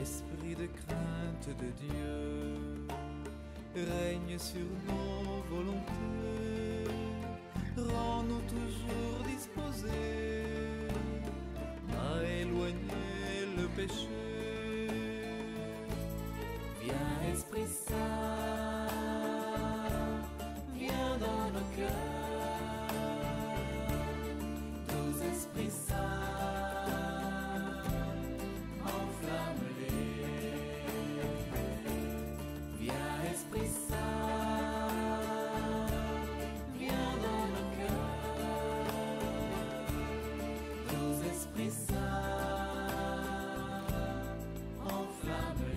Esprit de crainte de Dieu, règne sur nos volontés, rends-nous toujours disposés à éloigner le péché. Viens Esprit Saint, viens dans nos cœurs, doux Esprit Saint, enflamme-les. Viens Esprit Saint, viens dans nos cœurs, doux Esprit Saint, enflamme-les.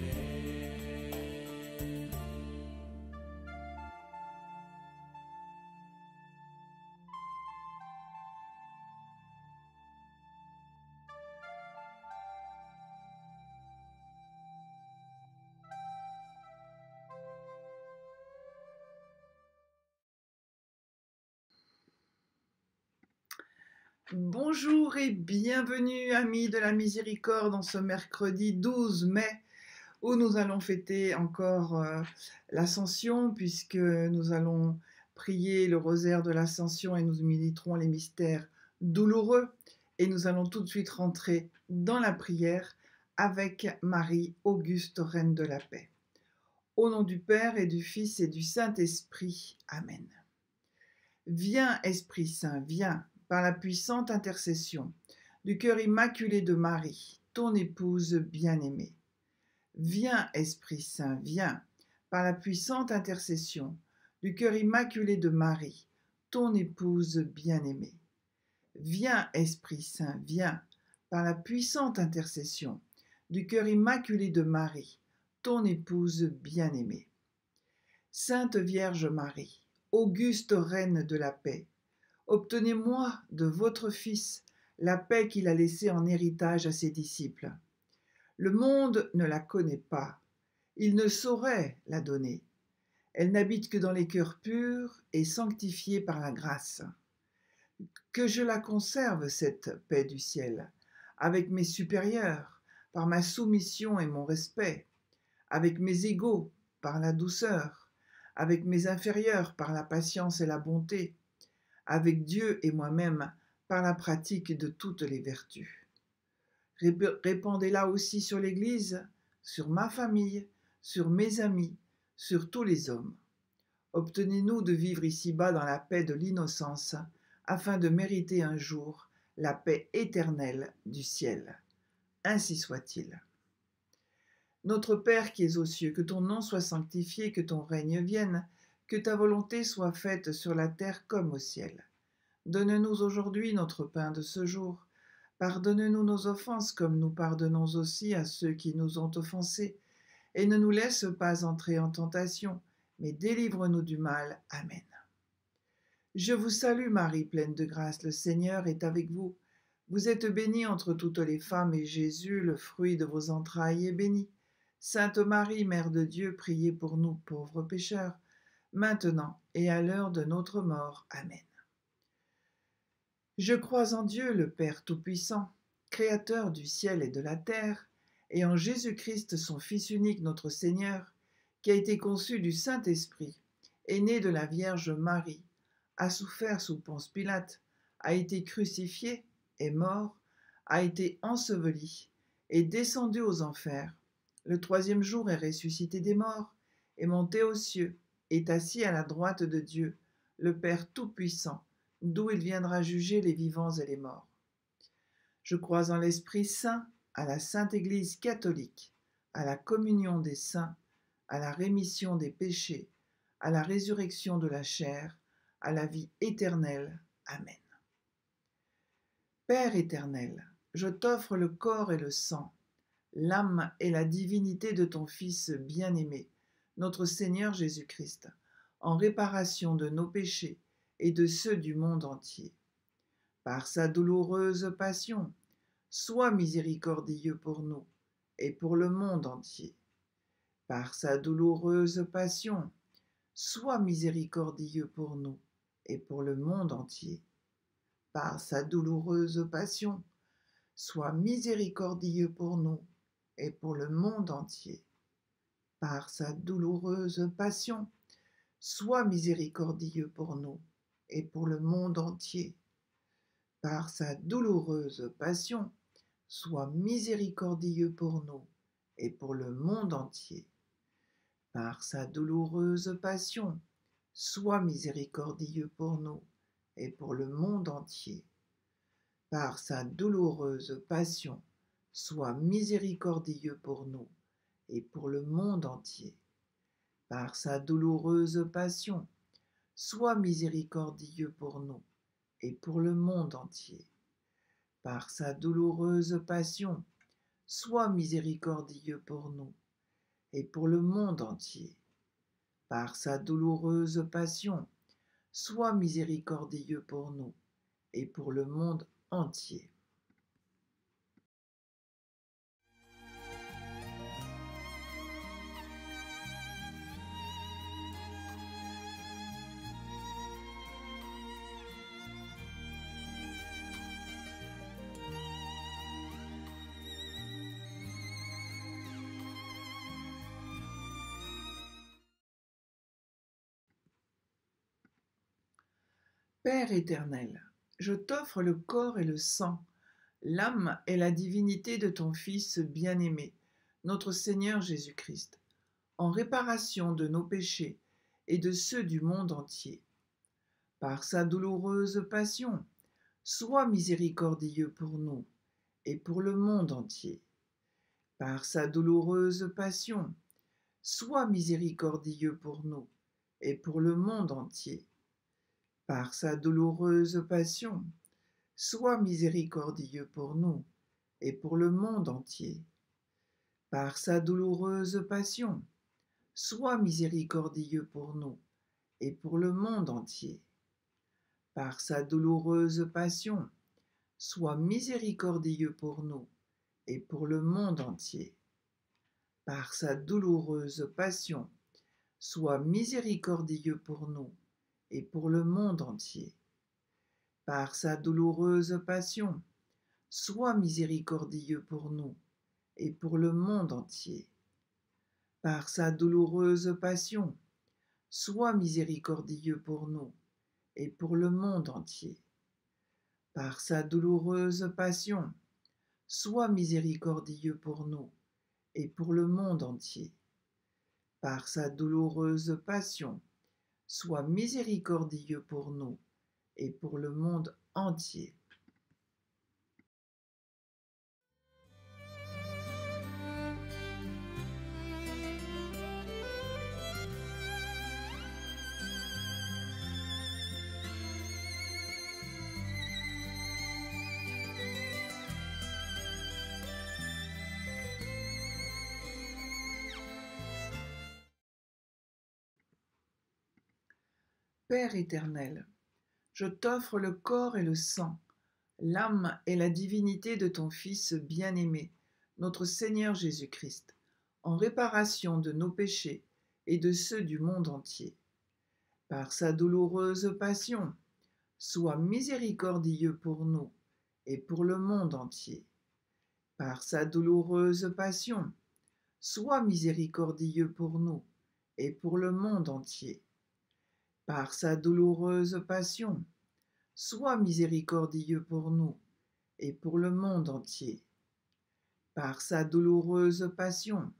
Bonjour et bienvenue amis de la miséricorde en ce mercredi 12 mai où nous allons fêter encore l'Ascension puisque nous allons prier le rosaire de l'Ascension et nous méditerons les mystères douloureux et nous allons tout de suite rentrer dans la prière avec Marie Auguste, Reine de la Paix. Au nom du Père et du Fils et du Saint-Esprit. Amen. Viens Esprit Saint, viens par la puissante intercession du cœur immaculé de Marie, ton épouse bien-aimée. Viens, Esprit Saint, viens, par la puissante intercession du cœur immaculé de Marie, ton épouse bien-aimée. Viens, Esprit Saint, viens, par la puissante intercession du cœur immaculé de Marie, ton épouse bien-aimée. Sainte Vierge Marie, auguste Reine de la paix, obtenez-moi de votre Fils la paix qu'il a laissée en héritage à ses disciples. Le monde ne la connaît pas, il ne saurait la donner. Elle n'habite que dans les cœurs purs et sanctifiés par la grâce. Que je la conserve, cette paix du ciel, avec mes supérieurs, par ma soumission et mon respect, avec mes égaux, par la douceur, avec mes inférieurs, par la patience et la bonté, avec Dieu et moi-même par la pratique de toutes les vertus. Répandez-la aussi sur l'Église, sur ma famille, sur mes amis, sur tous les hommes. Obtenez-nous de vivre ici-bas dans la paix de l'innocence, afin de mériter un jour la paix éternelle du ciel. Ainsi soit-il. Notre Père qui es aux cieux, que ton nom soit sanctifié, que ton règne vienne, que ta volonté soit faite sur la terre comme au ciel. Donne-nous aujourd'hui notre pain de ce jour. Pardonne-nous nos offenses comme nous pardonnons aussi à ceux qui nous ont offensés. Et ne nous laisse pas entrer en tentation, mais délivre-nous du mal. Amen. Je vous salue Marie, pleine de grâce, le Seigneur est avec vous. Vous êtes bénie entre toutes les femmes et Jésus, le fruit de vos entrailles, est béni. Sainte Marie, Mère de Dieu, priez pour nous pauvres pécheurs, maintenant et à l'heure de notre mort. Amen. Je crois en Dieu, le Père Tout-Puissant, Créateur du ciel et de la terre, et en Jésus-Christ, son Fils unique, notre Seigneur, qui a été conçu du Saint-Esprit, est né de la Vierge Marie, a souffert sous Ponce Pilate, a été crucifié, est mort, a été enseveli, est descendu aux enfers. Le troisième jour est ressuscité des morts, est monté aux cieux, est assis à la droite de Dieu, le Père Tout-Puissant, d'où il viendra juger les vivants et les morts. Je crois en l'Esprit Saint, à la Sainte Église catholique, à la communion des saints, à la rémission des péchés, à la résurrection de la chair, à la vie éternelle. Amen. Père éternel, je t'offre le corps et le sang, l'âme et la divinité de ton Fils bien-aimé, notre Seigneur Jésus-Christ, en réparation de nos péchés et de ceux du monde entier. Par sa douloureuse passion, sois miséricordieux pour nous et pour le monde entier. Par sa douloureuse passion, sois miséricordieux pour nous et pour le monde entier. Par sa douloureuse passion, sois miséricordieux pour nous et pour le monde entier. Par sa douloureuse passion, sois miséricordieux pour nous et pour le monde entier. Par sa douloureuse passion, sois miséricordieux pour nous et pour le monde entier. Par sa douloureuse passion, sois miséricordieux pour nous et pour le monde entier. Par sa douloureuse passion, sois miséricordieux pour nous et pour le monde entier. Par sa douloureuse passion, sois miséricordieux pour nous et pour le monde entier. Par sa douloureuse passion, sois miséricordieux pour nous et pour le monde entier. Par sa douloureuse passion, sois miséricordieux pour nous et pour le monde entier. Père éternel, je t'offre le corps et le sang, l'âme et la divinité de ton Fils bien-aimé, notre Seigneur Jésus-Christ, en réparation de nos péchés et de ceux du monde entier. Par sa douloureuse passion, sois miséricordieux pour nous et pour le monde entier. Par sa douloureuse passion, sois miséricordieux pour nous et pour le monde entier. Par sa douloureuse passion, sois miséricordieux pour nous et pour le monde entier. Par sa douloureuse passion, sois miséricordieux pour nous et pour le monde entier. Par sa douloureuse passion, sois miséricordieux pour nous et pour le monde entier. Par sa douloureuse passion, sois miséricordieux pour nous et pour le monde entier. Par sa douloureuse passion, sois miséricordieux pour nous et pour le monde entier. Par sa douloureuse passion, sois miséricordieux pour nous et pour le monde entier. Par sa douloureuse passion, sois miséricordieux pour nous et pour le monde entier. Par sa douloureuse passion, sois miséricordieux pour nous et pour le monde entier. Père éternel, je t'offre le corps et le sang, l'âme et la divinité de ton Fils bien-aimé, notre Seigneur Jésus-Christ, en réparation de nos péchés et de ceux du monde entier. Par sa douloureuse passion, sois miséricordieux pour nous et pour le monde entier. Par sa douloureuse passion, sois miséricordieux pour nous et pour le monde entier. Par sa douloureuse passion, sois miséricordieux pour nous et pour le monde entier. Par sa douloureuse passion,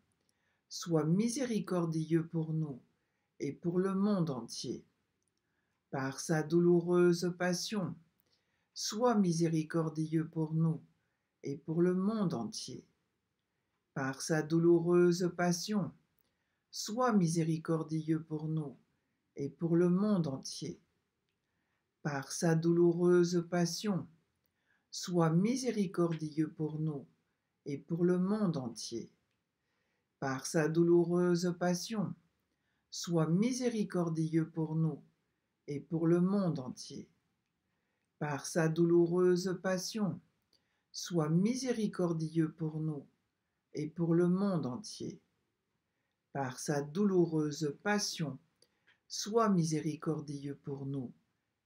sois miséricordieux pour nous et pour le monde entier. Par sa douloureuse passion, sois miséricordieux pour nous et pour le monde entier. Par sa douloureuse passion, sois miséricordieux pour nous et pour le monde entier. Par sa douloureuse passion, sois miséricordieux pour nous et pour le monde entier. Par sa douloureuse passion, sois miséricordieux pour nous et pour le monde entier. Par sa douloureuse passion, sois miséricordieux pour nous et pour le monde entier. Par sa douloureuse passion, sois miséricordieux pour nous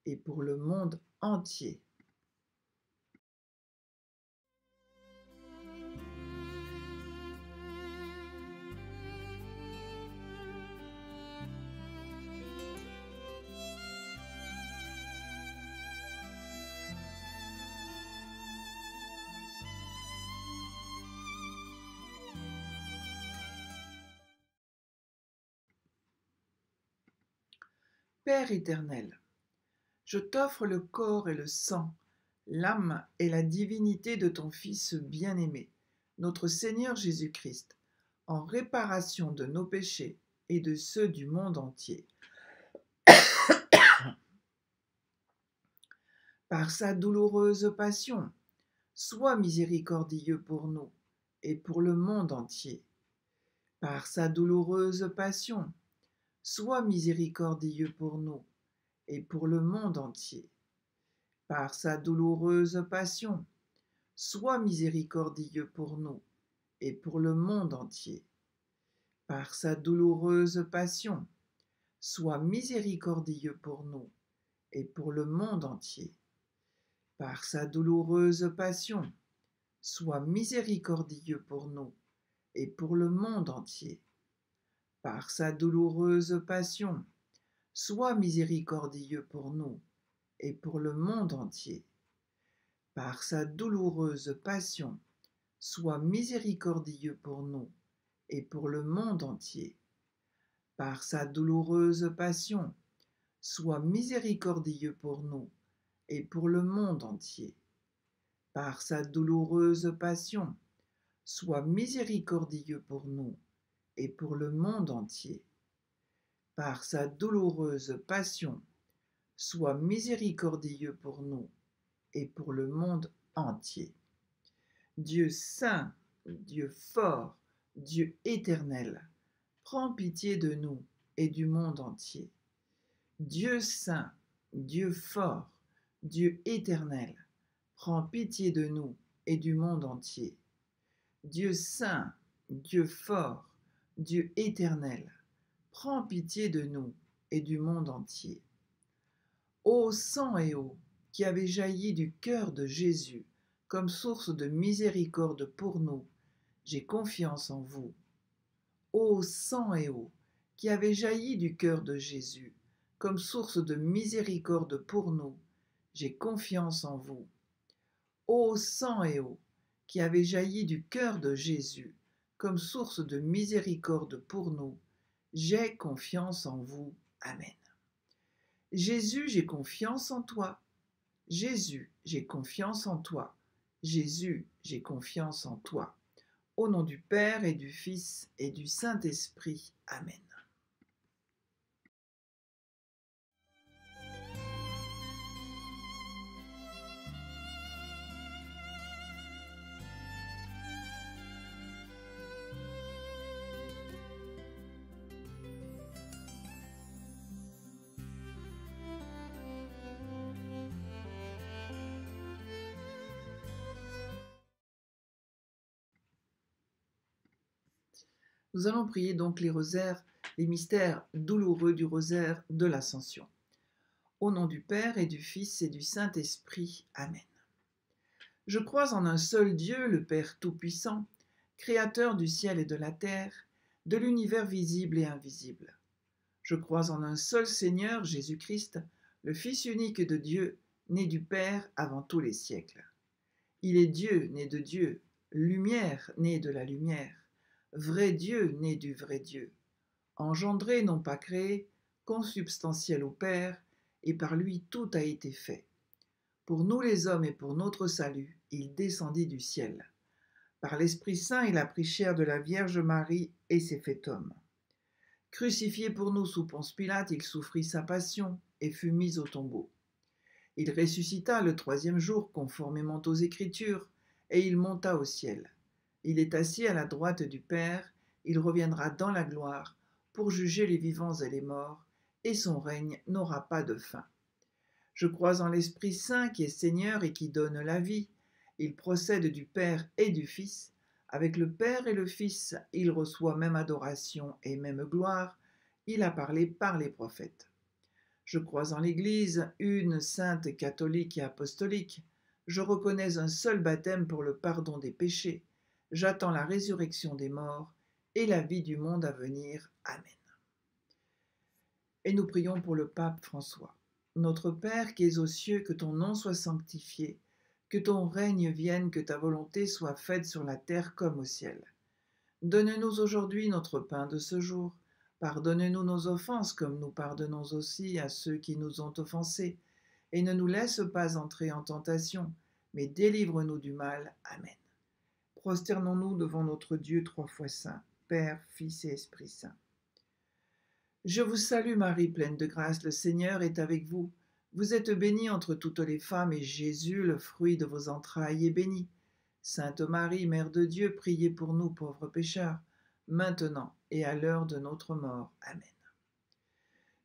et pour le monde entier. Père éternel, je t'offre le corps et le sang, l'âme et la divinité de ton Fils bien-aimé, notre Seigneur Jésus-Christ, en réparation de nos péchés et de ceux du monde entier. Par sa douloureuse passion, sois miséricordieux pour nous et pour le monde entier. Par sa douloureuse passion, sois miséricordieux pour nous et pour le monde entier. Par sa douloureuse passion, sois miséricordieux pour nous et pour le monde entier. Par sa douloureuse passion, sois miséricordieux pour nous et pour le monde entier. Par sa douloureuse passion, sois miséricordieux pour nous et pour le monde entier. Par sa douloureuse passion, sois miséricordieux pour nous et pour le monde entier. Par sa douloureuse passion, sois miséricordieux pour nous et pour le monde entier. Par sa douloureuse passion, sois miséricordieux pour nous et pour le monde entier. Par sa douloureuse passion, sois miséricordieux pour nous et pour le monde entier. Par sa douloureuse passion, sois miséricordieux pour nous et pour le monde entier. Dieu saint, Dieu fort, Dieu éternel, prends pitié de nous et du monde entier. Dieu saint, Dieu fort, Dieu éternel, prends pitié de nous et du monde entier. Dieu saint, Dieu fort, Dieu éternel, prends pitié de nous et du monde entier. Ô sang et eau qui avez jailli du cœur de Jésus comme source de miséricorde pour nous, j'ai confiance en vous. Ô sang et eau qui avez jailli du cœur de Jésus comme source de miséricorde pour nous, j'ai confiance en vous. Ô sang et eau qui avez jailli du cœur de Jésus comme source de miséricorde pour nous, j'ai confiance en vous. Amen. Jésus, j'ai confiance en toi. Jésus, j'ai confiance en toi. Jésus, j'ai confiance en toi. Au nom du Père et du Fils et du Saint-Esprit. Amen. Nous allons prier donc les rosaires, les mystères douloureux du rosaire de l'Ascension. Au nom du Père et du Fils et du Saint-Esprit. Amen. Je crois en un seul Dieu, le Père Tout-Puissant, Créateur du ciel et de la terre, de l'univers visible et invisible. Je crois en un seul Seigneur, Jésus-Christ, le Fils unique de Dieu, né du Père avant tous les siècles. Il est Dieu, né de Dieu, lumière, né de la lumière, vrai Dieu, né du vrai Dieu, engendré, non pas créé, consubstantiel au Père, et par lui tout a été fait. Pour nous les hommes et pour notre salut, il descendit du ciel. Par l'Esprit Saint, il a pris chair de la Vierge Marie et s'est fait homme. Crucifié pour nous sous Ponce Pilate, il souffrit sa passion et fut mis au tombeau. Il ressuscita le troisième jour conformément aux Écritures, et il monta au ciel. Il est assis à la droite du Père, il reviendra dans la gloire pour juger les vivants et les morts, et son règne n'aura pas de fin. Je crois en l'Esprit Saint qui est Seigneur et qui donne la vie. Il procède du Père et du Fils. Avec le Père et le Fils, il reçoit même adoration et même gloire. Il a parlé par les prophètes. Je crois en l'Église, une sainte, catholique et apostolique. Je reconnais un seul baptême pour le pardon des péchés. J'attends la résurrection des morts et la vie du monde à venir. Amen. Et nous prions pour le pape François. Notre Père qui es aux cieux, que ton nom soit sanctifié, que ton règne vienne, que ta volonté soit faite sur la terre comme au ciel. Donne-nous aujourd'hui notre pain de ce jour. Pardonne-nous nos offenses, comme nous pardonnons aussi à ceux qui nous ont offensés. Et ne nous laisse pas entrer en tentation, mais délivre-nous du mal. Amen. Prosternons-nous devant notre Dieu 3 fois saint, Père, Fils et Esprit Saint. Je vous salue Marie, pleine de grâce, le Seigneur est avec vous. Vous êtes bénie entre toutes les femmes, et Jésus, le fruit de vos entrailles, est béni. Sainte Marie, Mère de Dieu, priez pour nous pauvres pécheurs, maintenant et à l'heure de notre mort. Amen.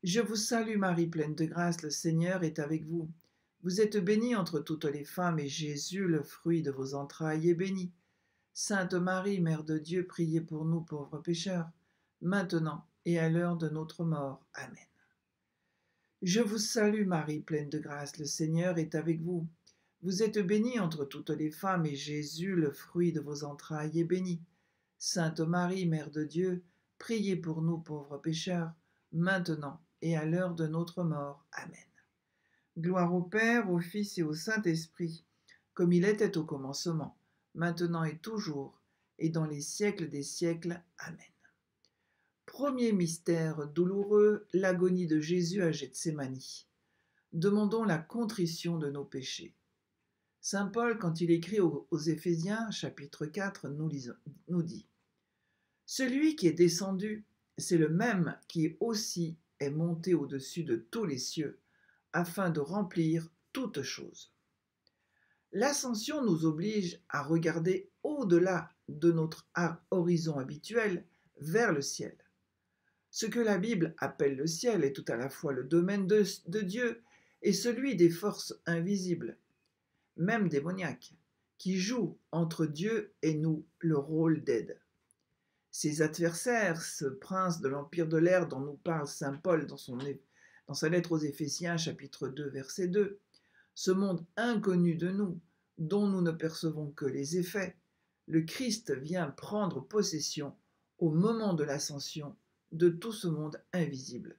Je vous salue Marie, pleine de grâce, le Seigneur est avec vous. Vous êtes bénie entre toutes les femmes, et Jésus, le fruit de vos entrailles, est béni. Sainte Marie, Mère de Dieu, priez pour nous pauvres pécheurs, maintenant et à l'heure de notre mort. Amen. Je vous salue Marie, pleine de grâce, le Seigneur est avec vous. Vous êtes bénie entre toutes les femmes, et Jésus, le fruit de vos entrailles, est béni. Sainte Marie, Mère de Dieu, priez pour nous pauvres pécheurs, maintenant et à l'heure de notre mort. Amen. Gloire au Père, au Fils et au Saint-Esprit, comme il était au commencement, maintenant et toujours, et dans les siècles des siècles. Amen. Premier mystère douloureux, l'agonie de Jésus à Gethsémani. Demandons la contrition de nos péchés. Saint Paul, quand il écrit aux Éphésiens, chapitre 4, nous dit « Celui qui est descendu, c'est le même qui aussi est monté au-dessus de tous les cieux, afin de remplir toutes choses. » L'ascension nous oblige à regarder au-delà de notre horizon habituel vers le ciel. Ce que la Bible appelle le ciel est tout à la fois le domaine de Dieu et celui des forces invisibles, même démoniaques, qui jouent entre Dieu et nous le rôle d'aide. Ses adversaires, ce prince de l'empire de l'air dont nous parle saint Paul dans sa lettre aux Éphésiens, chapitre 2, verset 2, ce monde inconnu de nous, dont nous ne percevons que les effets, le Christ vient prendre possession au moment de l'ascension de tout ce monde invisible.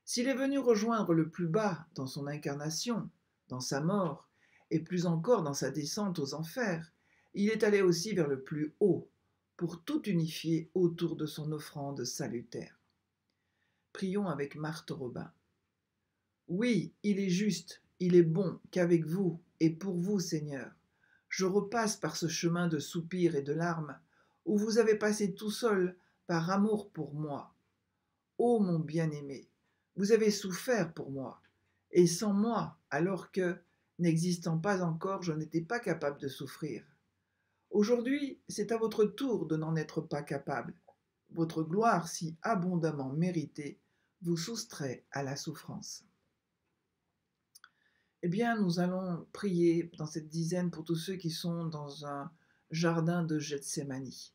S'il est venu rejoindre le plus bas dans son incarnation, dans sa mort, et plus encore dans sa descente aux enfers, il est allé aussi vers le plus haut, pour tout unifier autour de son offrande salutaire. Prions avec Marthe Robin. Oui, il est juste, il est bon qu'avec vous et pour vous, Seigneur, je repasse par ce chemin de soupirs et de larmes, où vous avez passé tout seul par amour pour moi. Ô mon bien-aimé, vous avez souffert pour moi, et sans moi, alors que, n'existant pas encore, je n'étais pas capable de souffrir. Aujourd'hui, c'est à votre tour de n'en être pas capable. Votre gloire si abondamment méritée vous soustrait à la souffrance. Eh bien, nous allons prier dans cette dizaine pour tous ceux qui sont dans un jardin de Gethsémani.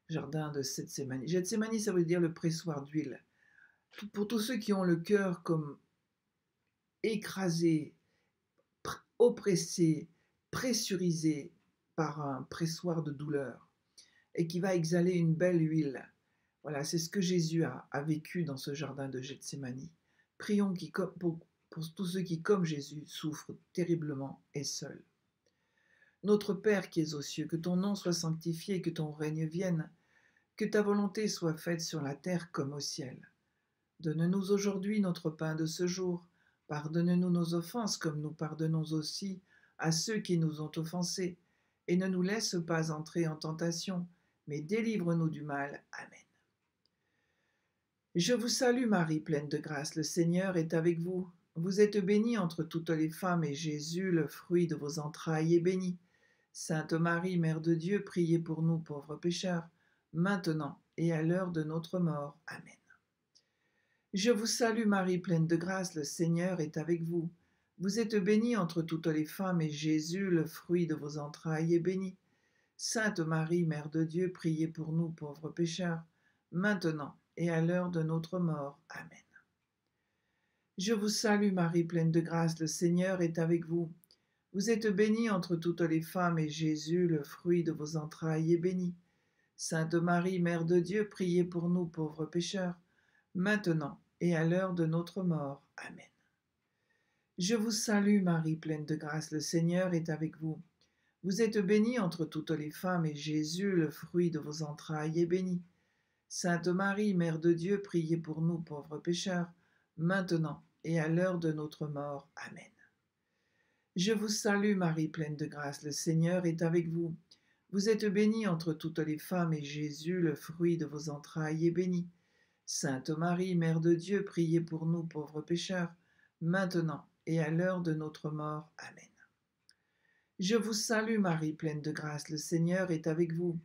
Jardin de Gethsémani. Gethsémani, ça veut dire le pressoir d'huile. Pour tous ceux qui ont le cœur comme écrasé, oppressé, pressurisé par un pressoir de douleur et qui va exhaler une belle huile. Voilà, c'est ce que Jésus a vécu dans ce jardin de Gethsémani. Prions pour tous ceux qui, comme Jésus, souffrent terriblement et seuls. Notre Père qui es aux cieux, que ton nom soit sanctifié, que ton règne vienne, que ta volonté soit faite sur la terre comme au ciel. Donne-nous aujourd'hui notre pain de ce jour. Pardonne-nous nos offenses comme nous pardonnons aussi à ceux qui nous ont offensés. Et ne nous laisse pas entrer en tentation, mais délivre-nous du mal. Amen. Je vous salue Marie, pleine de grâce, le Seigneur est avec vous. Vous êtes bénie entre toutes les femmes, et Jésus, le fruit de vos entrailles, est béni. Sainte Marie, Mère de Dieu, priez pour nous pauvres pécheurs, maintenant et à l'heure de notre mort. Amen. Je vous salue Marie, pleine de grâce, le Seigneur est avec vous. Vous êtes bénie entre toutes les femmes, et Jésus, le fruit de vos entrailles, est béni. Sainte Marie, Mère de Dieu, priez pour nous pauvres pécheurs, maintenant et à l'heure de notre mort. Amen. Je vous salue Marie, pleine de grâce, le Seigneur est avec vous. Vous êtes bénie entre toutes les femmes, et Jésus, le fruit de vos entrailles, est béni. Sainte Marie, Mère de Dieu, priez pour nous pauvres pécheurs, maintenant et à l'heure de notre mort. Amen. Je vous salue Marie, pleine de grâce, le Seigneur est avec vous. Vous êtes bénie entre toutes les femmes, et Jésus, le fruit de vos entrailles, est béni. Sainte Marie, Mère de Dieu, priez pour nous pauvres pécheurs, maintenant et à l'heure de notre mort. Amen. Je vous salue Marie, pleine de grâce, le Seigneur est avec vous. Vous êtes bénie entre toutes les femmes, et Jésus, le fruit de vos entrailles, est béni. Sainte Marie, Mère de Dieu, priez pour nous pauvres pécheurs, maintenant et à l'heure de notre mort. Amen. Je vous salue Marie, pleine de grâce, le Seigneur est avec vous.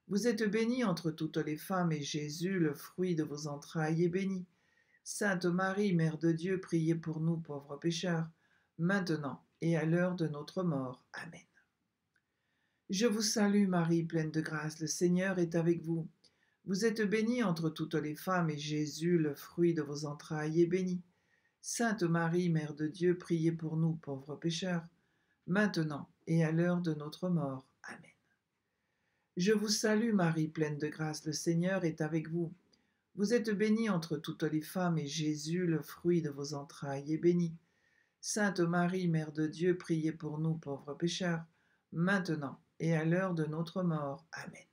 Vous êtes bénie entre toutes les femmes, et Jésus, le fruit de vos entrailles, est béni. Sainte Marie, Mère de Dieu, priez pour nous pauvres pécheurs, maintenant et à l'heure de notre mort. Amen. Je vous salue Marie, pleine de grâce, le Seigneur est avec vous. Vous êtes bénie entre toutes les femmes, et Jésus, le fruit de vos entrailles, est béni. Sainte Marie, Mère de Dieu, priez pour nous pauvres pécheurs, maintenant et à l'heure de notre mort. Amen. Je vous salue Marie, pleine de grâce, le Seigneur est avec vous. Vous êtes bénie entre toutes les femmes, et Jésus, le fruit de vos entrailles, est béni. Sainte Marie, Mère de Dieu, priez pour nous pauvres pécheurs, maintenant et à l'heure de notre mort. Amen.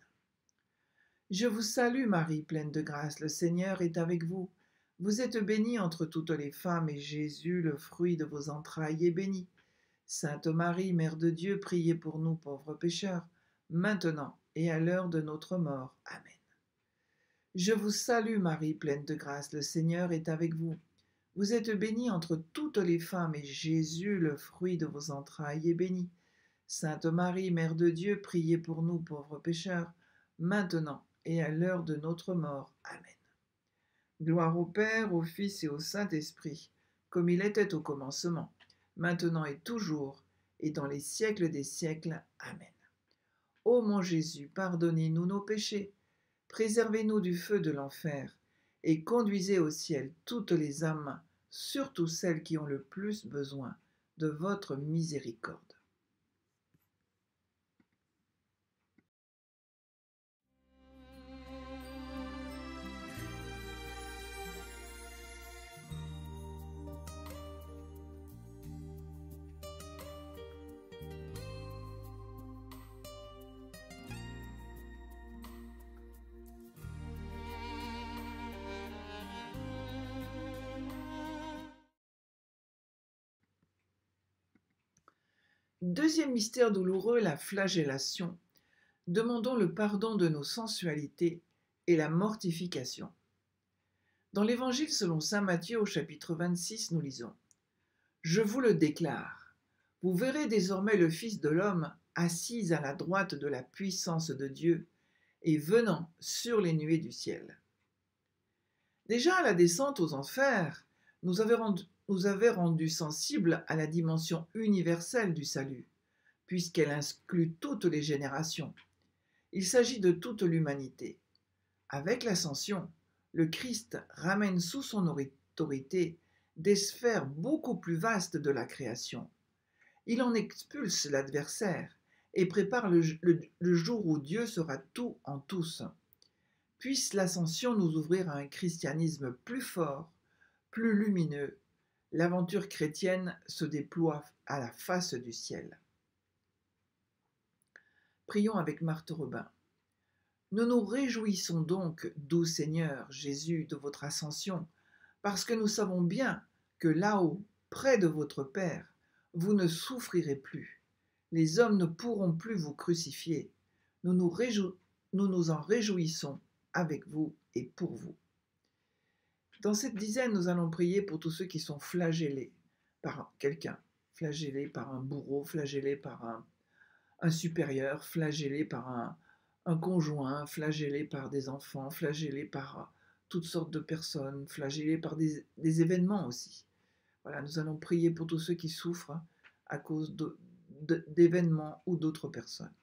Je vous salue Marie, pleine de grâce, le Seigneur est avec vous. Vous êtes bénie entre toutes les femmes, et Jésus, le fruit de vos entrailles, est béni. Sainte Marie, Mère de Dieu, priez pour nous pauvres pécheurs, maintenant et à l'heure de notre mort. Amen. Je vous salue Marie, pleine de grâce, le Seigneur est avec vous. Vous êtes bénie entre toutes les femmes, et Jésus, le fruit de vos entrailles, est béni. Sainte Marie, Mère de Dieu, priez pour nous pauvres pécheurs, maintenant et à l'heure de notre mort. Amen. Gloire au Père, au Fils et au Saint-Esprit, comme il était au commencement, maintenant et toujours, et dans les siècles des siècles. Amen. Ô mon Jésus, pardonnez-nous nos péchés, préservez-nous du feu de l'enfer, et conduisez au ciel toutes les âmes, surtout celles qui ont le plus besoin de votre miséricorde. Deuxième mystère douloureux, la flagellation. Demandons le pardon de nos sensualités et la mortification. Dans l'Évangile selon saint Matthieu au chapitre 26, nous lisons « Je vous le déclare, vous verrez désormais le Fils de l'homme assis à la droite de la puissance de Dieu et venant sur les nuées du ciel. » Déjà à la descente aux enfers, nous avait rendu sensibles à la dimension universelle du salut, puisqu'elle inclut toutes les générations. Il s'agit de toute l'humanité. Avec l'ascension, le Christ ramène sous son autorité des sphères beaucoup plus vastes de la création. Il en expulse l'adversaire et prépare le jour où Dieu sera tout en tous. Puisse l'ascension nous ouvrir à un christianisme plus fort, plus lumineux. L'aventure chrétienne se déploie à la face du ciel. Prions avec Marthe Robin. Nous nous réjouissons donc, doux Seigneur Jésus, de votre ascension, parce que nous savons bien que là-haut, près de votre Père, vous ne souffrirez plus. Les hommes ne pourront plus vous crucifier. Nous nous en réjouissons avec vous et pour vous. Dans cette dizaine, nous allons prier pour tous ceux qui sont flagellés par quelqu'un, flagellés par un bourreau, flagellés par un supérieur, flagellés par un conjoint, flagellés par des enfants, flagellés par toutes sortes de personnes, flagellés par des événements aussi. Voilà, nous allons prier pour tous ceux qui souffrent à cause d'événements ou d'autres personnes.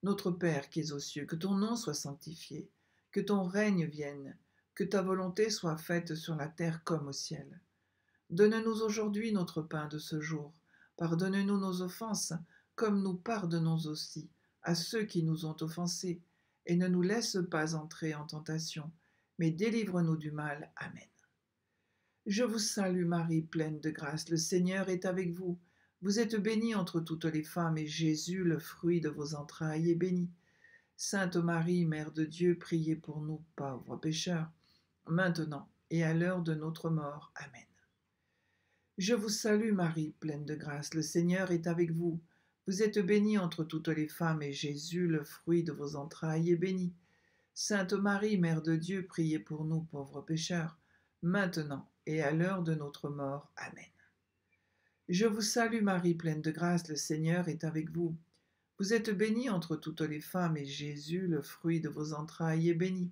Notre Père qui es aux cieux, que ton nom soit sanctifié, que ton règne vienne, que ta volonté soit faite sur la terre comme au ciel. Donne-nous aujourd'hui notre pain de ce jour. Pardonne-nous nos offenses, comme nous pardonnons aussi à ceux qui nous ont offensés. Et ne nous laisse pas entrer en tentation, mais délivre-nous du mal. Amen. Je vous salue Marie, pleine de grâce, le Seigneur est avec vous. Vous êtes bénie entre toutes les femmes, et Jésus, le fruit de vos entrailles, est béni. Sainte Marie, Mère de Dieu, priez pour nous pauvres pécheurs, maintenant et à l'heure de notre mort. Amen. Je vous salue Marie, pleine de grâce, le Seigneur est avec vous. Vous êtes bénie entre toutes les femmes, et Jésus, le fruit de vos entrailles, est béni. Sainte Marie, Mère de Dieu, priez pour nous pauvres pécheurs, maintenant et à l'heure de notre mort. Amen. Je vous salue Marie, pleine de grâce, le Seigneur est avec vous. Vous êtes bénie entre toutes les femmes, et Jésus, le fruit de vos entrailles, est béni.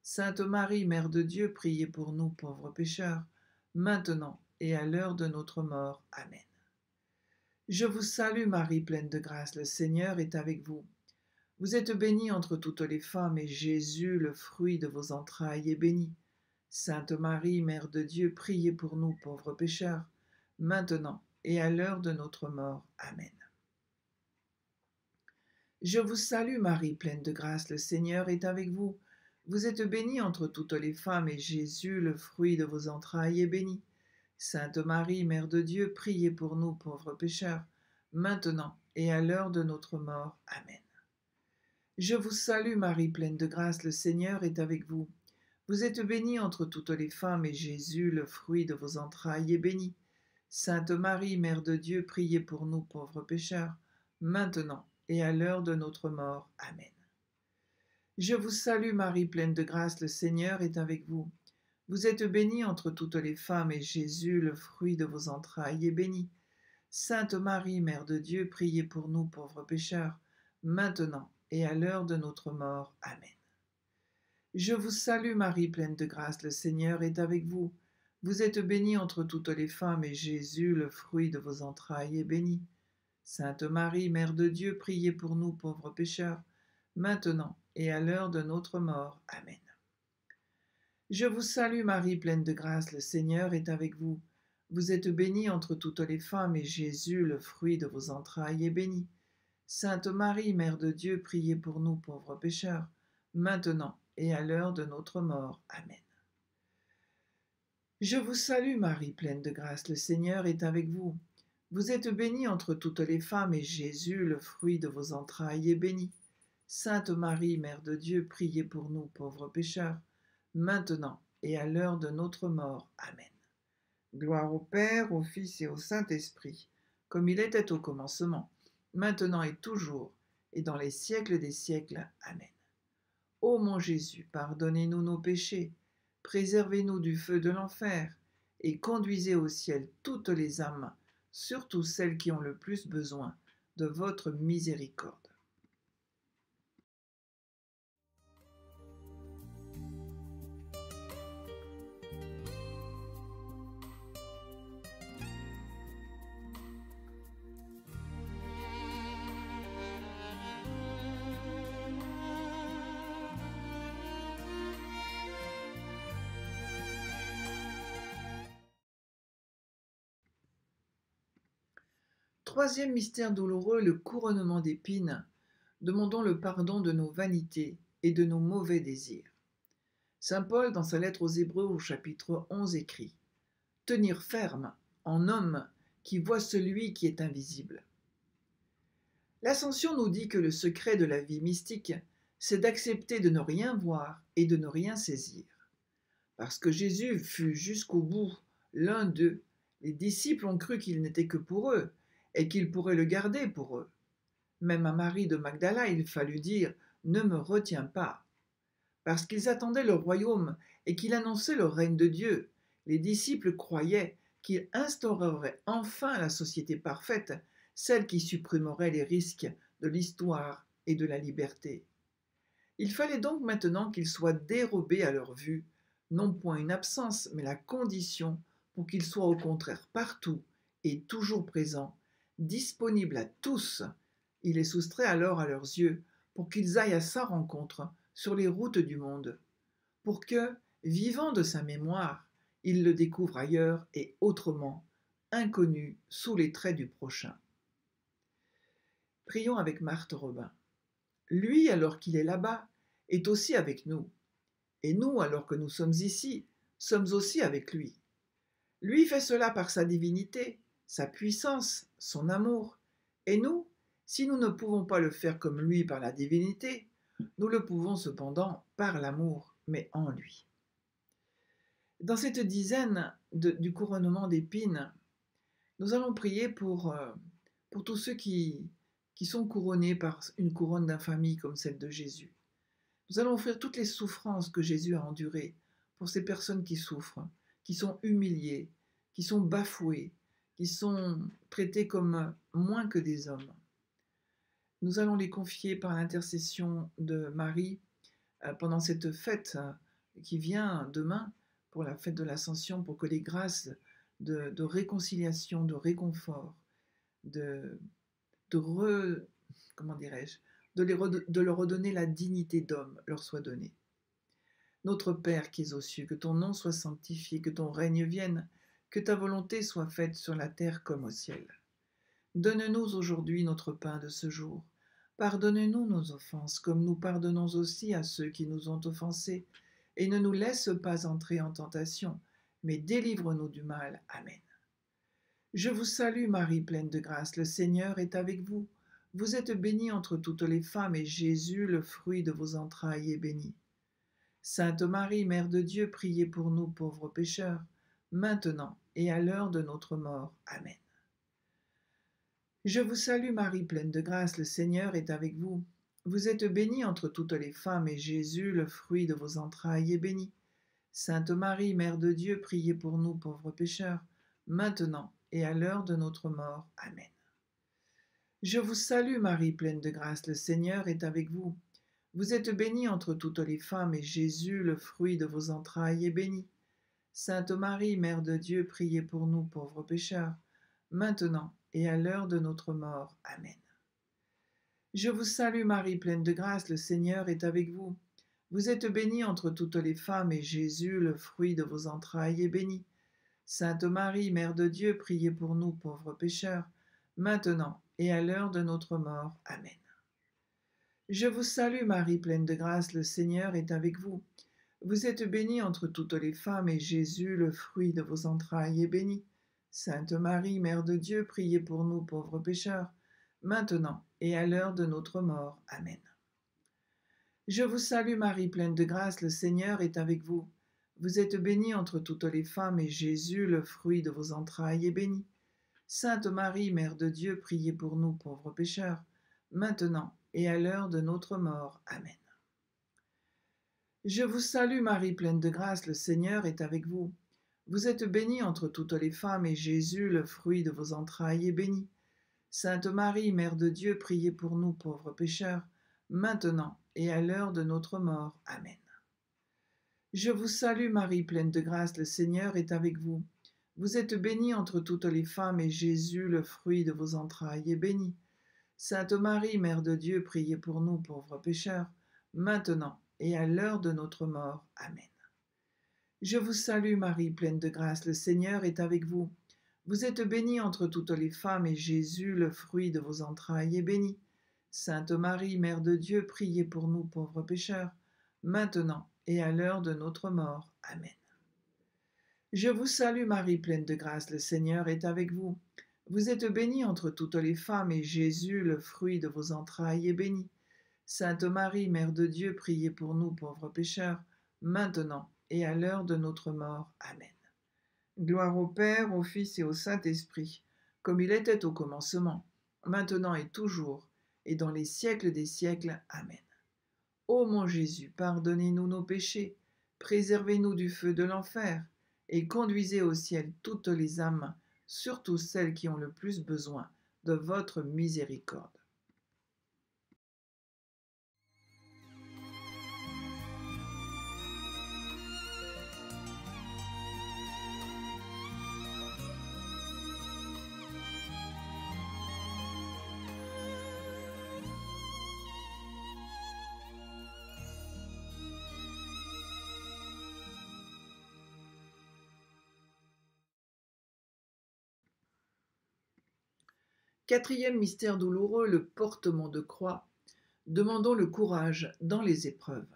Sainte Marie, Mère de Dieu, priez pour nous pauvres pécheurs, maintenant et à l'heure de notre mort. Amen. Je vous salue Marie, pleine de grâce, le Seigneur est avec vous. Vous êtes bénie entre toutes les femmes, et Jésus, le fruit de vos entrailles, est béni. Sainte Marie, Mère de Dieu, priez pour nous pauvres pécheurs, maintenant et à l'heure de notre mort. Amen. Je vous salue Marie, pleine de grâce, le Seigneur est avec vous. Vous êtes bénie entre toutes les femmes, et Jésus, le fruit de vos entrailles, est béni. Sainte Marie, Mère de Dieu, priez pour nous pauvres pécheurs, maintenant et à l'heure de notre mort. Amen. Je vous salue Marie, pleine de grâce, le Seigneur est avec vous. Vous êtes bénie entre toutes les femmes, et Jésus, le fruit de vos entrailles, est béni. Sainte Marie, Mère de Dieu, priez pour nous pauvres pécheurs, maintenant et à l'heure de notre mort. Amen. Je vous salue Marie, pleine de grâce, le Seigneur est avec vous. Vous êtes bénie entre toutes les femmes, et Jésus, le fruit de vos entrailles, est béni. Sainte Marie, Mère de Dieu, priez pour nous pauvres pécheurs, maintenant et à l'heure de notre mort. Amen. Je vous salue Marie, pleine de grâce, le Seigneur est avec vous. Vous êtes bénie entre toutes les femmes, et Jésus, le fruit de vos entrailles, est béni. Sainte Marie, Mère de Dieu, priez pour nous pauvres pécheurs, maintenant et à l'heure de notre mort. Amen. Je vous salue Marie, pleine de grâce, le Seigneur est avec vous. Vous êtes bénie entre toutes les femmes, et Jésus, le fruit de vos entrailles, est béni. Sainte Marie, Mère de Dieu, priez pour nous pauvres pécheurs, maintenant et à l'heure de notre mort. Amen. Je vous salue Marie, pleine de grâce, le Seigneur est avec vous. Vous êtes bénie entre toutes les femmes, et Jésus, le fruit de vos entrailles, est béni. Sainte Marie, Mère de Dieu, priez pour nous pauvres pécheurs, maintenant et à l'heure de notre mort. Amen. Gloire au Père, au Fils et au Saint-Esprit, comme il était au commencement, maintenant et toujours, et dans les siècles des siècles. Amen. Ô mon Jésus, pardonnez-nous nos péchés, préservez-nous du feu de l'enfer, et conduisez au ciel toutes les âmes, surtout celles qui ont le plus besoin de votre miséricorde. Troisième mystère douloureux, le couronnement d'épines. Demandons le pardon de nos vanités et de nos mauvais désirs. Saint Paul, dans sa lettre aux Hébreux au chapitre 11, écrit « Tenir ferme en homme qui voit celui qui est invisible ». L'Ascension nous dit que le secret de la vie mystique, c'est d'accepter de ne rien voir et de ne rien saisir. Parce que Jésus fut jusqu'au bout l'un d'eux, les disciples ont cru qu'il n'était que pour eux, et qu'il pourrait le garder pour eux. Même à Marie de Magdala, il fallut dire « Ne me retiens pas ». Parce qu'ils attendaient le royaume et qu'il annonçait le règne de Dieu, les disciples croyaient qu'il instaurerait enfin la société parfaite, celle qui supprimerait les risques de l'histoire et de la liberté. Il fallait donc maintenant qu'ils soient dérobés à leur vue, non point une absence, mais la condition pour qu'ils soient au contraire partout et toujours présents, disponible à tous. Il est soustrait alors à leurs yeux pour qu'ils aillent à sa rencontre sur les routes du monde, pour que, vivant de sa mémoire, ils le découvrent ailleurs et autrement, inconnu sous les traits du prochain. Prions avec Marthe Robin. Lui, alors qu'il est là-bas, est aussi avec nous. Et nous, alors que nous sommes ici, sommes aussi avec lui. Lui fait cela par sa divinité, sa puissance, son amour. Et nous, si nous ne pouvons pas le faire comme lui par la divinité, Nous le pouvons cependant par l'amour, mais en lui. Dans cette dizaine du couronnement d'épines, nous allons prier pour tous ceux qui sont couronnés par une couronne d'infamie comme celle de Jésus. Nous allons offrir toutes les souffrances que Jésus a endurées pour ces personnes qui souffrent, qui sont humiliées, qui sont bafouées, qui sont traitées comme moins que des hommes. Nous allons les confier par l'intercession de Marie pendant cette fête qui vient demain, pour la fête de l'Ascension, pour que les grâces de réconciliation, de réconfort, comment dirais-je, de leur redonner la dignité d'homme leur soit donnée. Notre Père qui es aux cieux, que ton nom soit sanctifié, que ton règne vienne, que ta volonté soit faite sur la terre comme au ciel. Donne-nous aujourd'hui notre pain de ce jour. Pardonne-nous nos offenses, comme nous pardonnons aussi à ceux qui nous ont offensés, et ne nous laisse pas entrer en tentation, mais délivre-nous du mal. Amen. Je vous salue Marie, pleine de grâce, le Seigneur est avec vous. Vous êtes bénie entre toutes les femmes, et Jésus, le fruit de vos entrailles, est béni. Sainte Marie, Mère de Dieu, priez pour nous pauvres pécheurs, maintenant et à l'heure de notre mort. Amen. Je vous salue Marie, pleine de grâce, le Seigneur est avec vous. Vous êtes bénie entre toutes les femmes, et Jésus, le fruit de vos entrailles, est béni. Sainte Marie, Mère de Dieu, priez pour nous pauvres pécheurs, maintenant et à l'heure de notre mort. Amen. Je vous salue Marie, pleine de grâce, le Seigneur est avec vous. Vous êtes bénie entre toutes les femmes, et Jésus, le fruit de vos entrailles, est béni. Sainte Marie, Mère de Dieu, priez pour nous pauvres pécheurs, maintenant et à l'heure de notre mort. Amen. Je vous salue Marie, pleine de grâce, le Seigneur est avec vous. Vous êtes bénie entre toutes les femmes, et Jésus, le fruit de vos entrailles, est béni. Sainte Marie, Mère de Dieu, priez pour nous pauvres pécheurs, maintenant et à l'heure de notre mort. Amen. Je vous salue Marie, pleine de grâce, le Seigneur est avec vous. Vous êtes bénie entre toutes les femmes, et Jésus, le fruit de vos entrailles, est béni. Sainte Marie, Mère de Dieu, priez pour nous pauvres pécheurs, maintenant et à l'heure de notre mort. Amen. Je vous salue Marie, pleine de grâce, le Seigneur est avec vous. Vous êtes bénie entre toutes les femmes, et Jésus, le fruit de vos entrailles, est béni. Sainte Marie, Mère de Dieu, priez pour nous pauvres pécheurs, maintenant et à l'heure de notre mort. Amen. Je vous salue Marie, pleine de grâce, le Seigneur est avec vous. Vous êtes bénie entre toutes les femmes, et Jésus, le fruit de vos entrailles, est béni. Sainte Marie, Mère de Dieu, priez pour nous pauvres pécheurs, maintenant et à l'heure de notre mort. Amen. Je vous salue Marie, pleine de grâce, le Seigneur est avec vous. Vous êtes bénie entre toutes les femmes, et Jésus, le fruit de vos entrailles, est béni. Sainte Marie, Mère de Dieu, priez pour nous pauvres pécheurs, maintenant et à l'heure de notre mort. Amen. Je vous salue Marie, pleine de grâce, le Seigneur est avec vous. Vous êtes bénie entre toutes les femmes, et Jésus, le fruit de vos entrailles, est béni. Sainte Marie, Mère de Dieu, priez pour nous pauvres pécheurs, maintenant et à l'heure de notre mort. Amen. Je vous salue Marie, pleine de grâce, le Seigneur est avec vous. Vous êtes bénie entre toutes les femmes, et Jésus, le fruit de vos entrailles, est béni. Sainte Marie, Mère de Dieu, priez pour nous pauvres pécheurs, maintenant et à l'heure de notre mort. Amen. Gloire au Père, au Fils et au Saint-Esprit, comme il était au commencement, maintenant et toujours, et dans les siècles des siècles. Amen. Ô mon Jésus, pardonnez-nous nos péchés, préservez-nous du feu de l'enfer, et conduisez au ciel toutes les âmes, surtout celles qui ont le plus besoin de votre miséricorde. Quatrième mystère douloureux, le portement de croix. Demandons le courage dans les épreuves.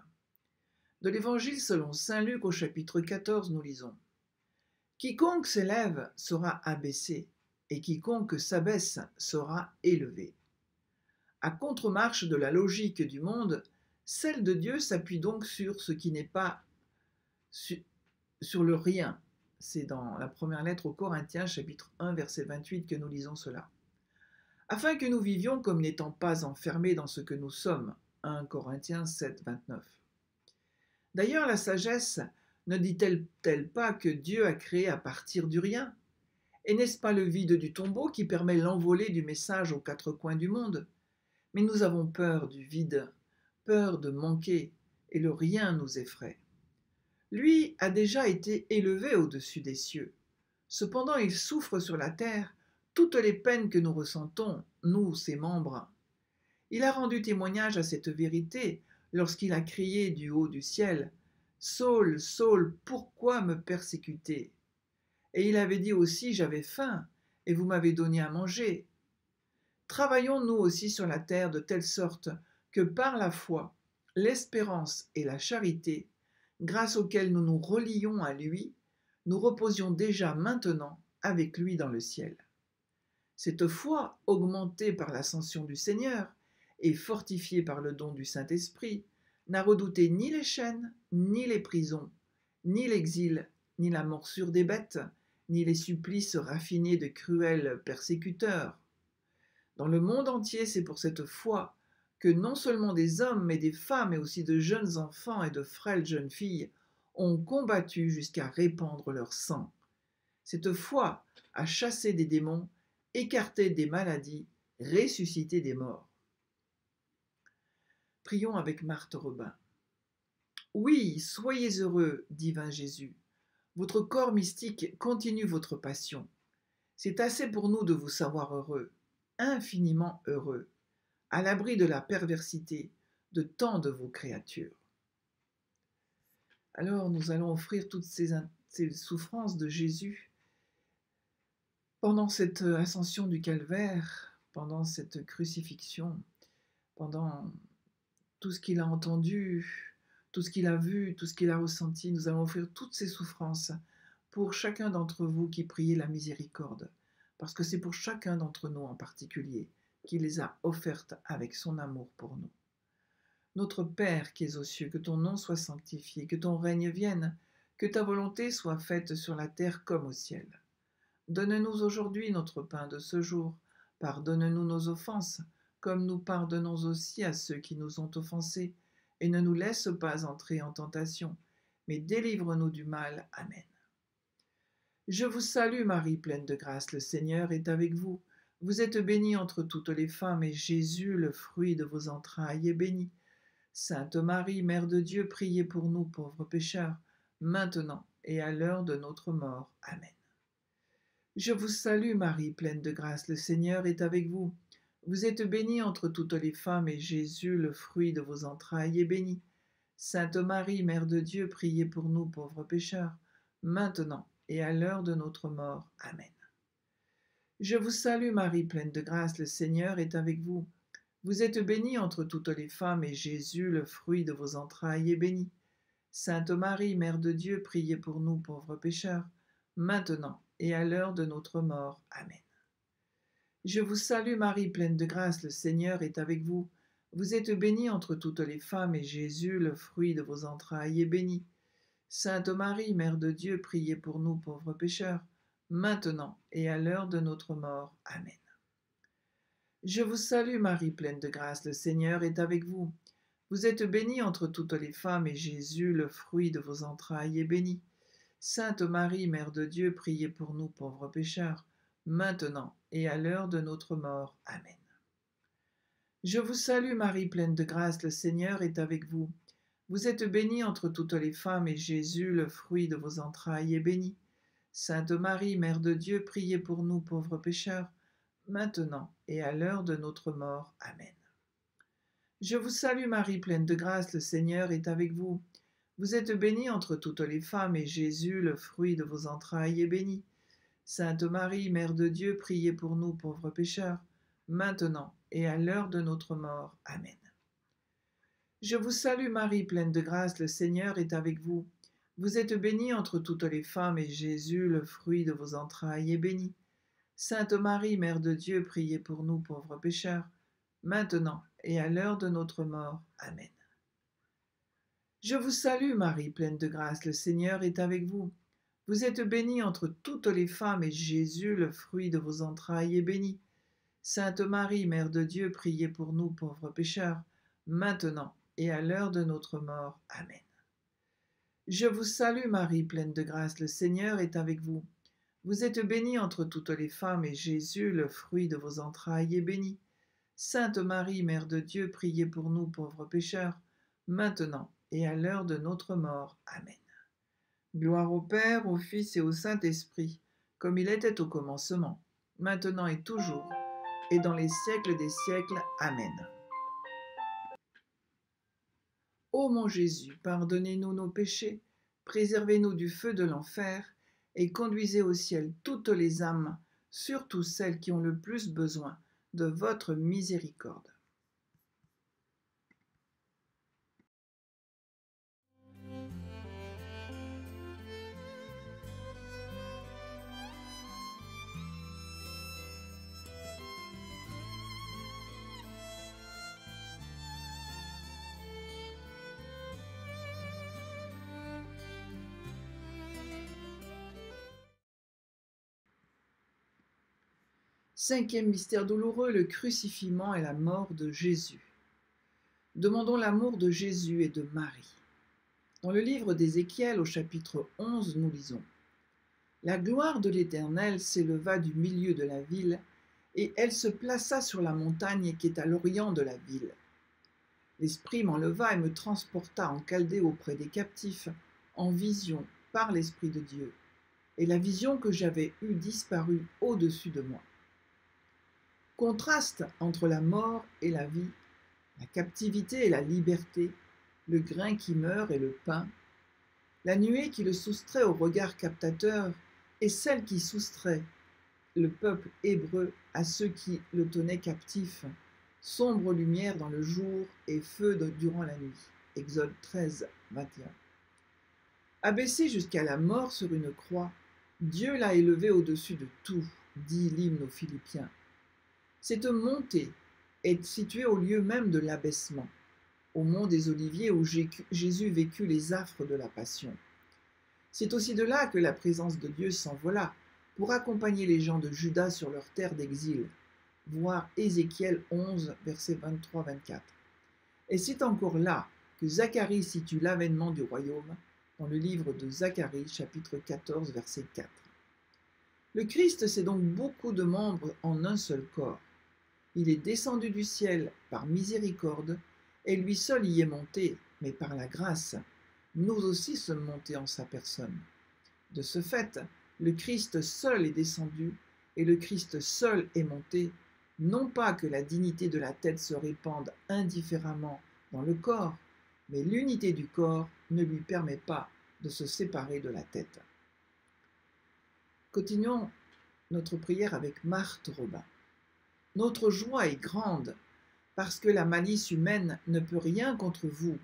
De l'Évangile selon saint Luc au chapitre 14, nous lisons : Quiconque s'élève sera abaissé, et quiconque s'abaisse sera élevé. À contre-marche de la logique du monde, Celle de Dieu s'appuie donc sur ce qui n'est pas, sur le rien. C'est dans la première lettre aux Corinthiens, chapitre 1, verset 28, que nous lisons cela. Afin que nous vivions comme n'étant pas enfermés dans ce que nous sommes. 1 Corinthiens 7, 29. D'ailleurs, la sagesse ne dit-elle pas que Dieu a créé à partir du rien? Et n'est-ce pas le vide du tombeau qui permet l'envolée du message aux quatre coins du monde? Mais nous avons peur du vide, peur de manquer, et le rien nous effraie. Lui a déjà été élevé au-dessus des cieux. Cependant, il souffre sur la terre toutes les peines que nous ressentons, nous, ses membres. Il a rendu témoignage à cette vérité lorsqu'il a crié du haut du ciel, « Saul, Saul, pourquoi me persécutez ?» Et il avait dit aussi, « J'avais faim, et vous m'avez donné à manger. » Travaillons nous aussi sur la terre de telle sorte que par la foi, l'espérance et la charité, grâce auxquelles nous nous relions à lui, nous reposions déjà maintenant avec lui dans le ciel. Cette foi, augmentée par l'ascension du Seigneur et fortifiée par le don du Saint-Esprit, n'a redouté ni les chaînes, ni les prisons, ni l'exil, ni la morsure des bêtes, ni les supplices raffinés de cruels persécuteurs. Dans le monde entier, c'est pour cette foi que non seulement des hommes, mais des femmes et aussi de jeunes enfants et de frêles jeunes filles ont combattu jusqu'à répandre leur sang. Cette foi a chassé des démons, écarté des maladies, ressuscité des morts. Prions avec Marthe Robin. Oui, soyez heureux, divin Jésus. Votre corps mystique continue votre passion. C'est assez pour nous de vous savoir heureux, infiniment heureux, à l'abri de la perversité de tant de vos créatures. Alors nous allons offrir toutes ces souffrances de Jésus pendant cette ascension du calvaire, pendant cette crucifixion, pendant tout ce qu'il a entendu, tout ce qu'il a vu, tout ce qu'il a ressenti. Nous allons offrir toutes ces souffrances pour chacun d'entre vous qui priez la miséricorde, parce que c'est pour chacun d'entre nous en particulier qu'il les a offertes avec son amour pour nous. Notre Père qui es aux cieux, que ton nom soit sanctifié, que ton règne vienne, que ta volonté soit faite sur la terre comme au ciel. Donne-nous aujourd'hui notre pain de ce jour. Pardonne-nous nos offenses, comme nous pardonnons aussi à ceux qui nous ont offensés. Et ne nous laisse pas entrer en tentation, mais délivre-nous du mal. Amen. Je vous salue Marie, pleine de grâce, le Seigneur est avec vous. Vous êtes bénie entre toutes les femmes, et Jésus, le fruit de vos entrailles, est béni. Sainte Marie, Mère de Dieu, priez pour nous pauvres pécheurs, maintenant et à l'heure de notre mort. Amen. Je vous salue Marie, pleine de grâce, le Seigneur est avec vous. Vous êtes bénie entre toutes les femmes, et Jésus, le fruit de vos entrailles, est béni. Sainte Marie, Mère de Dieu, priez pour nous pauvres pécheurs, maintenant et à l'heure de notre mort. Amen. Je vous salue Marie, pleine de grâce, le Seigneur est avec vous. Vous êtes bénie entre toutes les femmes, et Jésus, le fruit de vos entrailles, est béni. Sainte Marie, Mère de Dieu, priez pour nous pauvres pécheurs, maintenant et à l'heure de notre mort. Amen. Je vous salue Marie, pleine de grâce, le Seigneur est avec vous. Vous êtes bénie entre toutes les femmes, et Jésus, le fruit de vos entrailles, est béni. Sainte Marie, Mère de Dieu, priez pour nous pauvres pécheurs, maintenant et à l'heure de notre mort. Amen. Je vous salue Marie, pleine de grâce, le Seigneur est avec vous. Vous êtes bénie entre toutes les femmes, et Jésus, le fruit de vos entrailles, est béni. Sainte Marie, Mère de Dieu, priez pour nous pauvres pécheurs, maintenant et à l'heure de notre mort. Amen. Je vous salue Marie, pleine de grâce, le Seigneur est avec vous. Vous êtes bénie entre toutes les femmes, et Jésus, le fruit de vos entrailles, est béni. Sainte Marie, Mère de Dieu, priez pour nous pauvres pécheurs, maintenant et à l'heure de notre mort. Amen. Je vous salue Marie, pleine de grâce, le Seigneur est avec vous. Vous êtes bénie entre toutes les femmes, et Jésus, le fruit de vos entrailles, est béni. Sainte Marie, Mère de Dieu, priez pour nous pauvres pécheurs, maintenant et à l'heure de notre mort. Amen. Je vous salue Marie, pleine de grâce, le Seigneur est avec vous. Vous êtes bénie entre toutes les femmes, et Jésus, le fruit de vos entrailles, est béni. Sainte Marie, Mère de Dieu, priez pour nous pauvres pécheurs, maintenant et à l'heure de notre mort. Amen. Je vous salue Marie, pleine de grâce, le Seigneur est avec vous. Vous êtes bénie entre toutes les femmes, et Jésus, le fruit de vos entrailles, est béni. Sainte Marie, Mère de Dieu, priez pour nous pauvres pécheurs, maintenant et à l'heure de notre mort. Amen. Je vous salue Marie, pleine de grâce, le Seigneur est avec vous. Vous êtes bénie entre toutes les femmes, et Jésus, le fruit de vos entrailles, est béni. Sainte Marie, Mère de Dieu, priez pour nous pauvres pécheurs, maintenant et à l'heure de notre mort. Amen. Gloire au Père, au Fils et au Saint-Esprit, comme il était au commencement, maintenant et toujours, et dans les siècles des siècles. Amen. Ô mon Jésus, pardonnez-nous nos péchés, préservez-nous du feu de l'enfer, et conduisez au ciel toutes les âmes, surtout celles qui ont le plus besoin de votre miséricorde. Cinquième mystère douloureux, le crucifixion et la mort de Jésus. Demandons l'amour de Jésus et de Marie. Dans le livre d'Ézéchiel, au chapitre 11, nous lisons « La gloire de l'Éternel s'éleva du milieu de la ville, et elle se plaça sur la montagne qui est à l'orient de la ville. L'Esprit m'enleva et me transporta en Chaldée auprès des captifs, en vision par l'Esprit de Dieu, et la vision que j'avais eue disparut au-dessus de moi. » Contraste entre la mort et la vie, la captivité et la liberté, le grain qui meurt et le pain, la nuée qui le soustrait au regard captateur et celle qui soustrait le peuple hébreu à ceux qui le tenaient captif, sombre lumière dans le jour et feu durant la nuit. Exode 13, 21. Abaissé jusqu'à la mort sur une croix, Dieu l'a élevé au-dessus de tout, dit l'hymne aux Philippiens. Cette montée est située au lieu même de l'abaissement, au mont des Oliviers où Jésus vécut les affres de la Passion. C'est aussi de là que la présence de Dieu s'envola pour accompagner les gens de Juda sur leur terre d'exil, voir Ézéchiel 11, versets 23-24. Et c'est encore là que Zacharie situe l'avènement du royaume, dans le livre de Zacharie, chapitre 14, verset 4. Le Christ, c'est donc beaucoup de membres en un seul corps. Il est descendu du ciel par miséricorde, et lui seul y est monté, mais par la grâce. Nous aussi sommes montés en sa personne. De ce fait, le Christ seul est descendu, et le Christ seul est monté, non pas que la dignité de la tête se répande indifféremment dans le corps, mais l'unité du corps ne lui permet pas de se séparer de la tête. Continuons notre prière avec Marthe Robin. Notre joie est grande, parce que la malice humaine ne peut rien contre vous.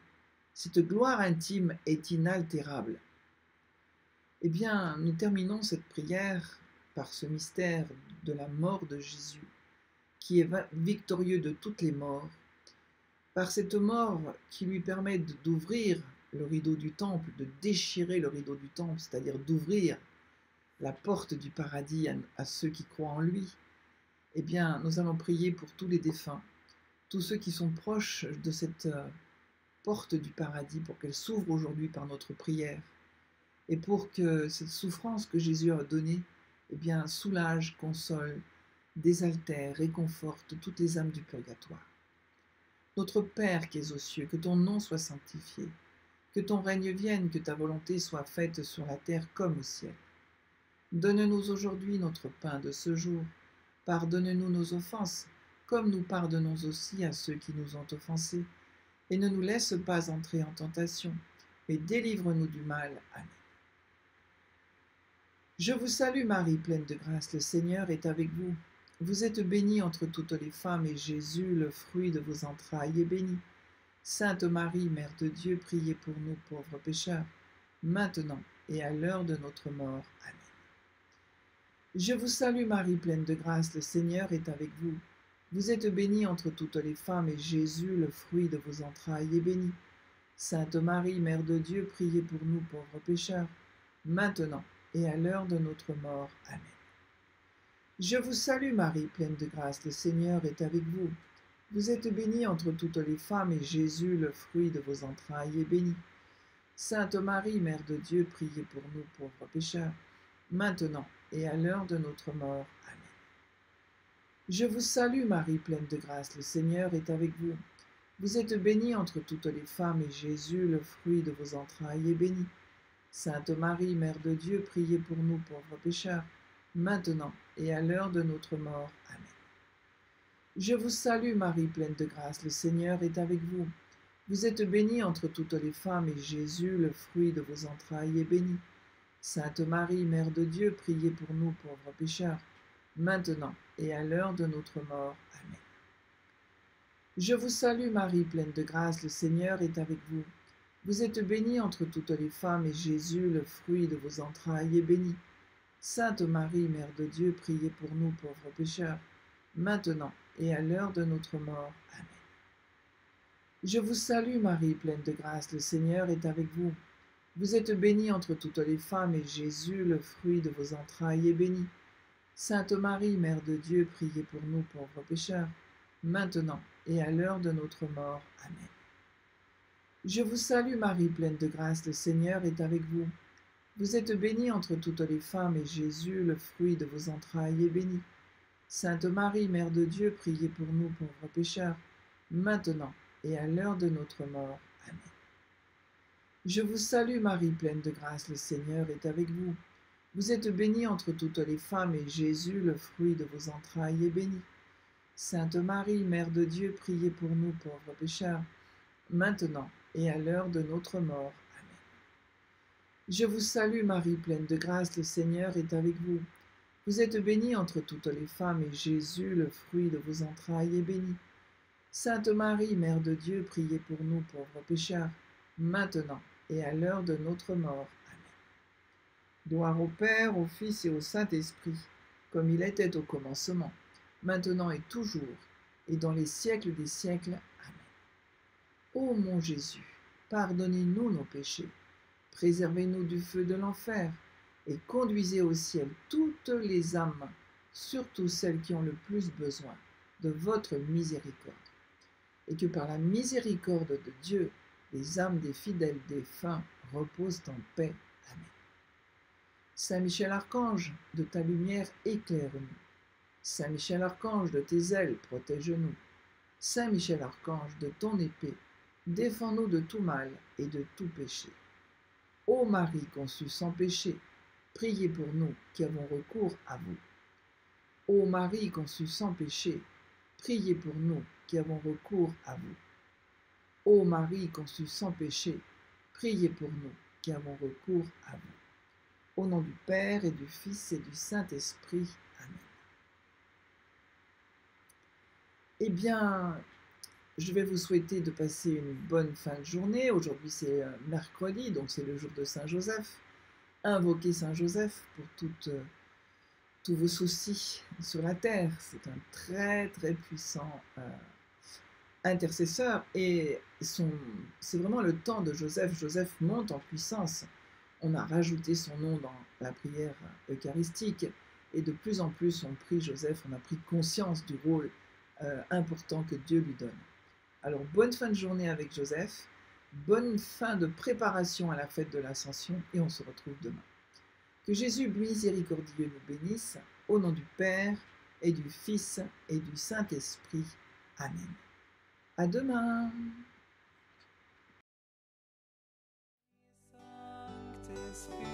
Cette gloire intime est inaltérable. Eh bien, nous terminons cette prière par ce mystère de la mort de Jésus, qui est victorieux de toutes les morts, par cette mort qui lui permet d'ouvrir le rideau du temple, de déchirer le rideau du temple, c'est-à-dire d'ouvrir la porte du paradis à ceux qui croient en lui. Eh bien, nous allons prier pour tous les défunts, tous ceux qui sont proches de cette porte du paradis, pour qu'elle s'ouvre aujourd'hui par notre prière, et pour que cette souffrance que Jésus a donnée, eh bien, soulage, console, désaltère, réconforte toutes les âmes du purgatoire. Notre Père qui es aux cieux, que ton nom soit sanctifié, que ton règne vienne, que ta volonté soit faite sur la terre comme au ciel. Donne-nous aujourd'hui notre pain de ce jour. Pardonne-nous nos offenses, comme nous pardonnons aussi à ceux qui nous ont offensés. Et ne nous laisse pas entrer en tentation, mais délivre-nous du mal. Amen. Je vous salue Marie, pleine de grâce, le Seigneur est avec vous. Vous êtes bénie entre toutes les femmes, et Jésus, le fruit de vos entrailles, est béni. Sainte Marie, Mère de Dieu, priez pour nous pauvres pécheurs, maintenant et à l'heure de notre mort. Amen. Je vous salue Marie, pleine de grâce, le Seigneur est avec vous. Vous êtes bénie entre toutes les femmes, et Jésus, le fruit de vos entrailles, est béni. Sainte Marie, Mère de Dieu, priez pour nous pauvres pécheurs, maintenant et à l'heure de notre mort. Amen. Je vous salue Marie, pleine de grâce, le Seigneur est avec vous. Vous êtes bénie entre toutes les femmes, et Jésus, le fruit de vos entrailles, est béni. Sainte Marie, Mère de Dieu, priez pour nous pauvres pécheurs, maintenant et à l'heure de notre mort. Amen. Je vous salue Marie, pleine de grâce, le Seigneur est avec vous. Vous êtes bénie entre toutes les femmes, et Jésus, le fruit de vos entrailles, est béni. Sainte Marie, Mère de Dieu, priez pour nous pauvres pécheurs, maintenant et à l'heure de notre mort. Amen. Je vous salue Marie, pleine de grâce, le Seigneur est avec vous. Vous êtes bénie entre toutes les femmes, et Jésus, le fruit de vos entrailles, est béni. Sainte Marie, Mère de Dieu, priez pour nous pauvres pécheurs, maintenant et à l'heure de notre mort. Amen. Je vous salue Marie, pleine de grâce, le Seigneur est avec vous. Vous êtes bénie entre toutes les femmes, et Jésus, le fruit de vos entrailles, est béni. Sainte Marie, Mère de Dieu, priez pour nous pauvres pécheurs, maintenant et à l'heure de notre mort. Amen. Je vous salue Marie, pleine de grâce, le Seigneur est avec vous. Vous êtes bénie entre toutes les femmes, et Jésus, le fruit de vos entrailles, est béni. Sainte Marie, Mère de Dieu, priez pour nous pauvres pécheurs, maintenant et à l'heure de notre mort. Amen. Je vous salue Marie, pleine de grâce, le Seigneur est avec vous. Vous êtes bénie entre toutes les femmes, et Jésus, le fruit de vos entrailles, est béni. Sainte Marie, Mère de Dieu, priez pour nous pauvres pécheurs, maintenant et à l'heure de notre mort. Amen. Je vous salue Marie, pleine de grâce, le Seigneur est avec vous. Vous êtes bénie entre toutes les femmes, et Jésus, le fruit de vos entrailles, est béni. Sainte Marie, Mère de Dieu, priez pour nous pauvres pécheurs, maintenant et à l'heure de notre mort. Amen. Je vous salue Marie, pleine de grâce, le Seigneur est avec vous. Vous êtes bénie entre toutes les femmes, et Jésus, le fruit de vos entrailles, est béni. Sainte Marie, Mère de Dieu, priez pour nous pauvres pécheurs, maintenant et à l'heure de notre mort. Amen. Gloire au Père, au Fils et au Saint-Esprit, comme il était au commencement, maintenant et toujours, et dans les siècles des siècles. Amen. Ô mon Jésus, pardonnez-nous nos péchés, préservez-nous du feu de l'enfer, et conduisez au ciel toutes les âmes, surtout celles qui ont le plus besoin de votre miséricorde. Et que par la miséricorde de Dieu, les âmes des fidèles défunts reposent en paix. Amen. Saint Michel Archange, de ta lumière éclaire-nous. Saint Michel Archange, de tes ailes protège-nous. Saint Michel Archange, de ton épée, défends-nous de tout mal et de tout péché. Ô Marie conçue sans péché, priez pour nous qui avons recours à vous. Ô Marie conçue sans péché, priez pour nous qui avons recours à vous. Ô Marie conçue sans péché, priez pour nous qui avons recours à vous. Au nom du Père et du Fils et du Saint-Esprit. Amen. Eh bien, je vais vous souhaiter de passer une bonne fin de journée. Aujourd'hui, c'est mercredi, donc c'est le jour de Saint Joseph. Invoquez Saint Joseph pour tous vos soucis sur la terre. C'est un très très puissant intercesseur, et c'est vraiment le temps de Joseph. Joseph monte en puissance. On a rajouté son nom dans la prière eucharistique, et de plus en plus on prie Joseph, on a pris conscience du rôle important que Dieu lui donne. Alors bonne fin de journée avec Joseph, bonne fin de préparation à la fête de l'Ascension, et on se retrouve demain. Que Jésus miséricordieux nous bénisse, au nom du Père et du Fils et du Saint-Esprit. Amen. À demain. Saint-Esprit.